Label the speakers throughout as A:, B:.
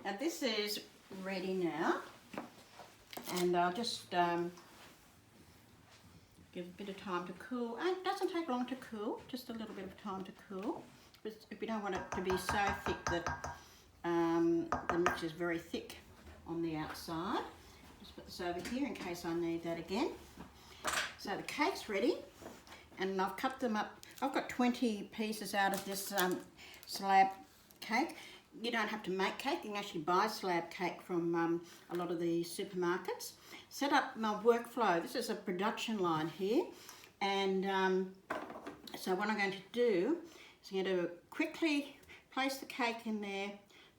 A: Now this is ready now, and I'll just give a bit of time to cool. And it doesn't take long to cool, just a little bit of time to cool. If we don't want it to be so thick that the mixture is very thick on the outside. Just put this over here in case I need that again. So the cake's ready, and I've cut them up. I've got 20 pieces out of this slab cake. You don't have to make cake, you can actually buy slab cake from a lot of the supermarkets. Set up my workflow. This is a production line here, and so what I'm going to do is I'm going to quickly place the cake in there,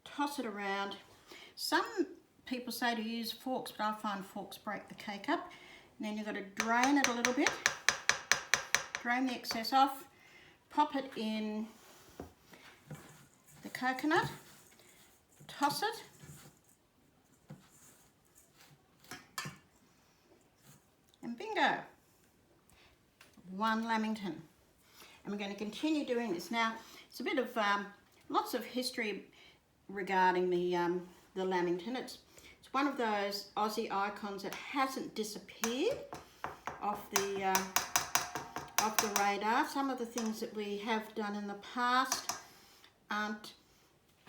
A: toss it around. Some people say to use forks, but I find forks break the cake up. And then you've got to drain it a little bit, drain the excess off, pop it in the coconut, toss it, and bingo, one Lamington. And we're going to continue doing this. Now, it's a bit of lots of history regarding the Lamington. It's one of those Aussie icons that hasn't disappeared off the radar. Some of the things that we have done in the past aren't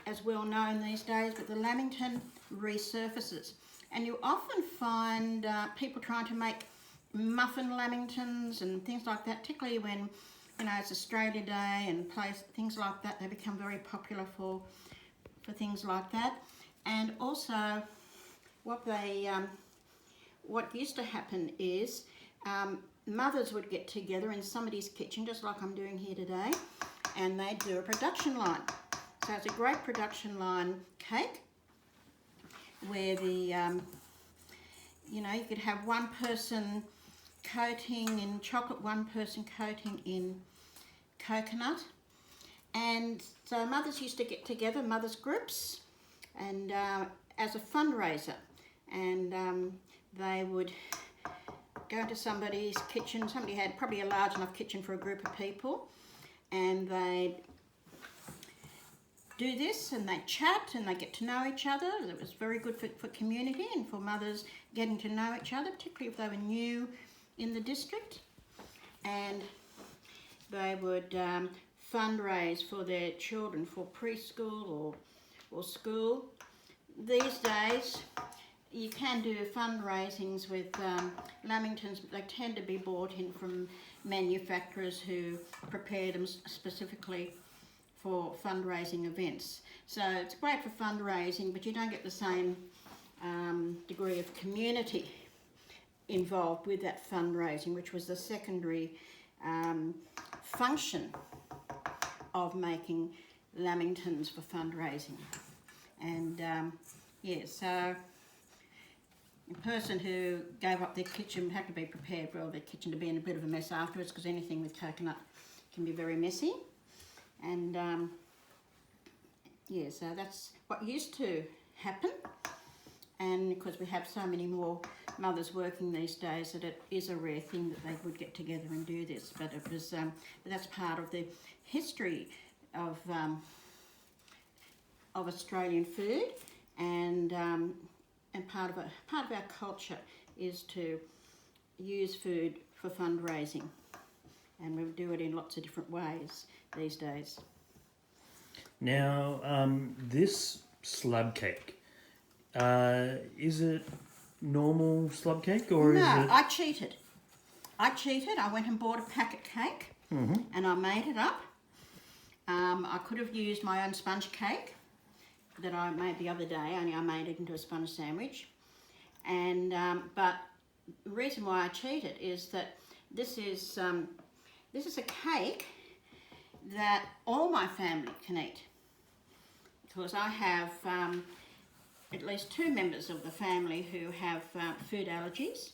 A: as well known these days, but the Lamington resurfaces. And you often find people trying to make muffin Lamingtons and things like that, particularly when, you know, it's Australia Day and things like that. They become very popular for things like that. And also, what used to happen is mothers would get together in somebody's kitchen, just like I'm doing here today, and they'd do a production line. So it's a great production line cake where the, you know, you could have one person coating in chocolate, one person coating in coconut. And so mothers used to get together, mothers groups, and as a fundraiser, and they would go into somebody's kitchen. Somebody had probably a large enough kitchen for a group of people, and they'd do this, and they chat, and they get to know each other. It was very good for community and for mothers getting to know each other, particularly if they were new in the district. And they would fundraise for their children for preschool or school. These days, you can do fundraisings with Lamingtons, but they tend to be bought in from manufacturers who prepare them specifically for fundraising events. So it's great for fundraising, but you don't get the same degree of community involved with that fundraising, which was the secondary function of making Lamingtons for fundraising. And yeah, so a person who gave up their kitchen had to be prepared for their kitchen to be in a bit of a mess afterwards, because anything with coconut can be very messy. And yeah, so that's what used to happen. And because we have so many more mothers working these days, that it is a rare thing that they would get together and do this. But it was, that's part of the history of Australian food, and part of our culture is to use food for fundraising, and we do it in lots of different ways these days.
B: Now, this slab cake, is it normal slab cake, or
A: no,
B: is it?
A: I cheated. I went and bought a packet cake, and I made it up. I could have used my own sponge cake that I made the other day, only I made it into a sponge sandwich. And but the reason why I cheated is that this is a cake that all my family can eat, because I have at least 2 members of the family who have food allergies,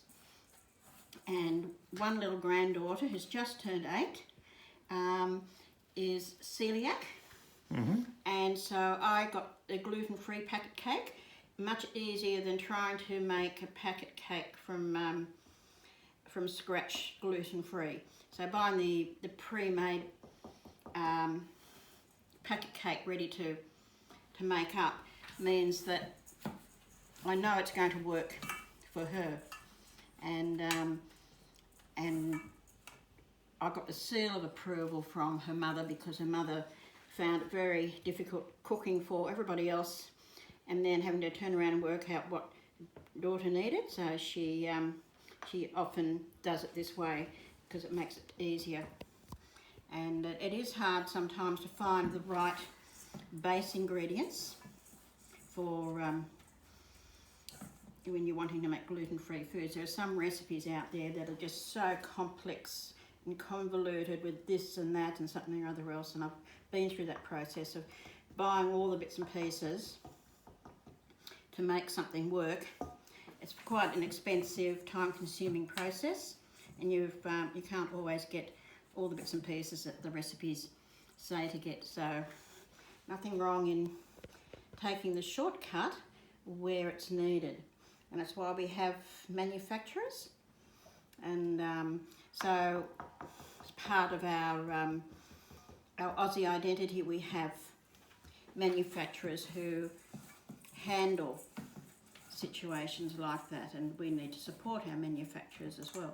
A: and one little granddaughter who's just turned 8 is celiac. And so I got a gluten-free packet cake, much easier than trying to make a packet cake from scratch, gluten-free. So buying the pre-made packet cake ready to make up. means that I know it's going to work for her, and I got the seal of approval from her mother, because her mother found it very difficult cooking for everybody else and then having to turn around and work out what daughter needed. So she often does it this way because it makes it easier. And it is hard sometimes to find the right base ingredients for when you're wanting to make gluten-free foods. There are some recipes out there that are just so complex and convoluted with this and that and something or other else, and I've been through that process of buying all the bits and pieces to make something work. It's quite an expensive, time-consuming process, and you can't always get all the bits and pieces that the recipes say to get. So nothing wrong in taking the shortcut where it's needed, and that's why we have manufacturers. And so as part of our Aussie identity, we have manufacturers who handle situations like that, and we need to support our manufacturers as well.